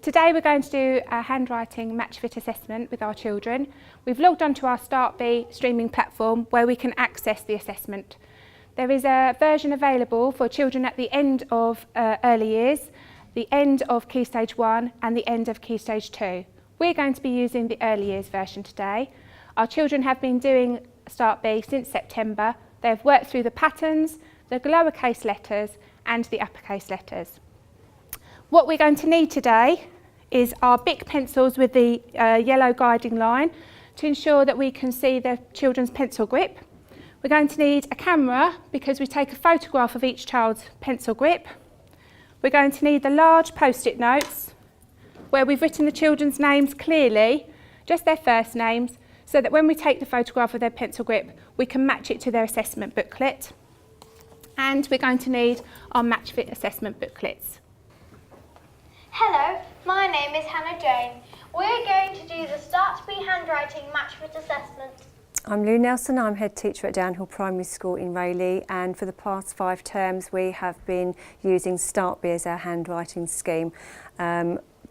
Today we're going to do a handwriting match fit assessment with our children. We've logged onto our Start-Bee streaming platform where we can access the assessment. There is a version available for children at the end of early years, the end of Key Stage 1 and the end of Key Stage 2. We're going to be using the early years version today. Our children have been doing Start-Bee since September. They've worked through the patterns, the lowercase letters and the uppercase letters. What we're going to need today is our Bic pencils with the yellow guiding line to ensure that we can see the children's pencil grip. We're going to need a camera because we take a photograph of each child's pencil grip. We're going to need the large post-it notes where we've written the children's names clearly, just their first names, so that when we take the photograph of their pencil grip, we can match it to their assessment booklet. And we're going to need our match fit assessment booklets. Hello, my name is Hannah Jane. We're going to do the Start-Bee Handwriting Match Fit Assessment. I'm Lou Nelson, I'm Head Teacher at Down Hall Primary Schoo in Rayleigh, and for the past 5 terms we have been using Start-Bee as our handwriting scheme.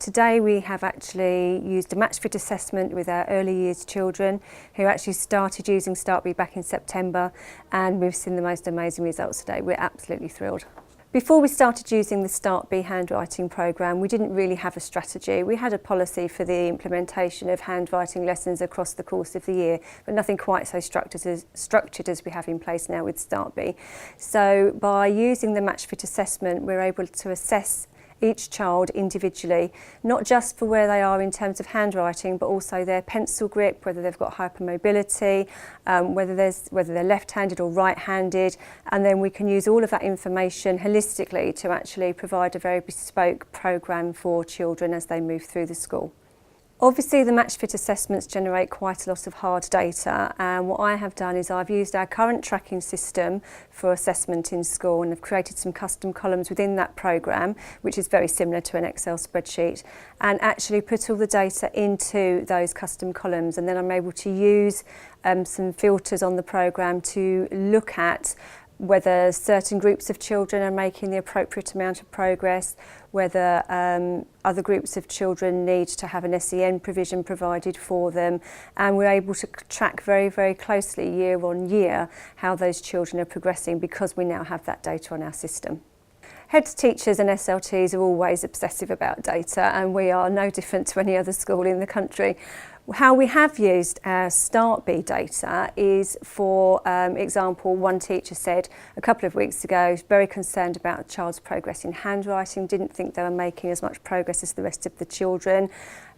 Today we have actually used a match fit assessment with our early years children who actually started using Start-Bee back in September, and we've seen the most amazing results today. We're absolutely thrilled. Before we started using the Start-Bee handwriting programme, we didn't really have a strategy. We had a policy for the implementation of handwriting lessons across the course of the year, but nothing quite so structured as we have in place now with Start-Bee. So by using the match fit assessment, we're able to assess each child individually, not just for where they are in terms of handwriting, but also their pencil grip, whether they've got hypermobility, whether they're left-handed or right-handed, and then we can use all of that information holistically to actually provide a very bespoke programme for children as they move through the school. Obviously the match fit assessments generate quite a lot of hard data, and what I have done is I've used our current tracking system for assessment in school and have created some custom columns within that programme, which is very similar to an Excel spreadsheet, and actually put all the data into those custom columns, and then I'm able to use some filters on the programme to look at whether certain groups of children are making the appropriate amount of progress, whether other groups of children need to have an SEN provision provided for them, and we're able to track very, very closely year on year how those children are progressing because we now have that data on our system. Head teachers and SLTs are always obsessive about data, and we are no different to any other school in the country. How we have used our Start-Bee data is, for example, one teacher said a couple of weeks ago, very concerned about a child's progress in handwriting, didn't think they were making as much progress as the rest of the children.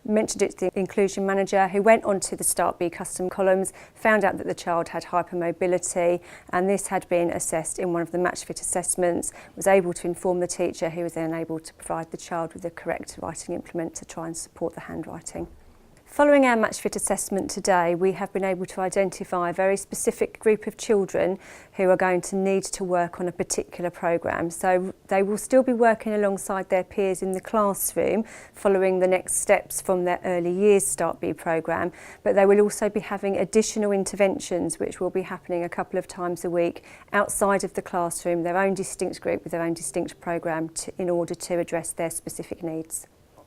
Mentioned it to the inclusion manager, who went onto the Start-Bee custom columns, found out that the child had hypermobility, and this had been assessed in one of the match fit assessments, was able to inform the teacher, who was then able to provide the child with the correct writing implement to try and support the handwriting. Following our match fit assessment today, we have been able to identify a very specific group of children who are going to need to work on a particular programme. So they will still be working alongside their peers in the classroom, following the next steps from their early years Start-Bee programme, but they will also be having additional interventions which will be happening a couple of times a week outside of the classroom, their own distinct group with their own distinct programme in order to address their specific needs.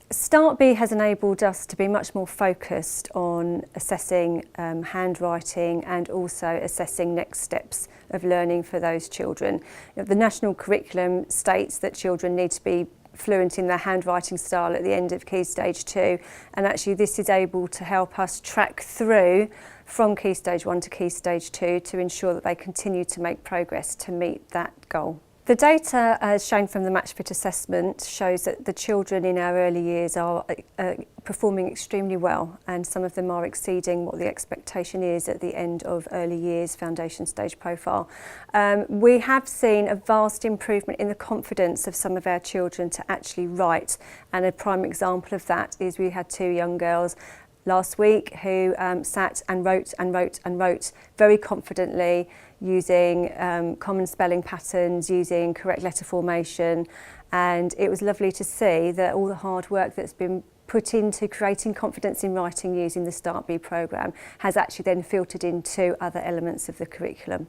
Start-Bee has enabled us to be much more focused on assessing handwriting and also assessing next steps of learning for those children. The national curriculum states that children need to be fluent in their handwriting style at the end of Key Stage 2, and actually this is able to help us track through from Key Stage 1 to Key Stage 2 to ensure that they continue to make progress to meet that goal. The data, as shown from the match fit assessment, shows that the children in our early years are performing extremely well, and some of them are exceeding what the expectation is at the end of early years foundation stage profile. We have seen a vast improvement in the confidence of some of our children to actually write, and a prime example of that is we had 2 young girls last week who sat and wrote very confidently, using common spelling patterns, using correct letter formation, and it was lovely to see that all the hard work that's been put into creating confidence in writing using the Start-Bee programme has actually then filtered into other elements of the curriculum.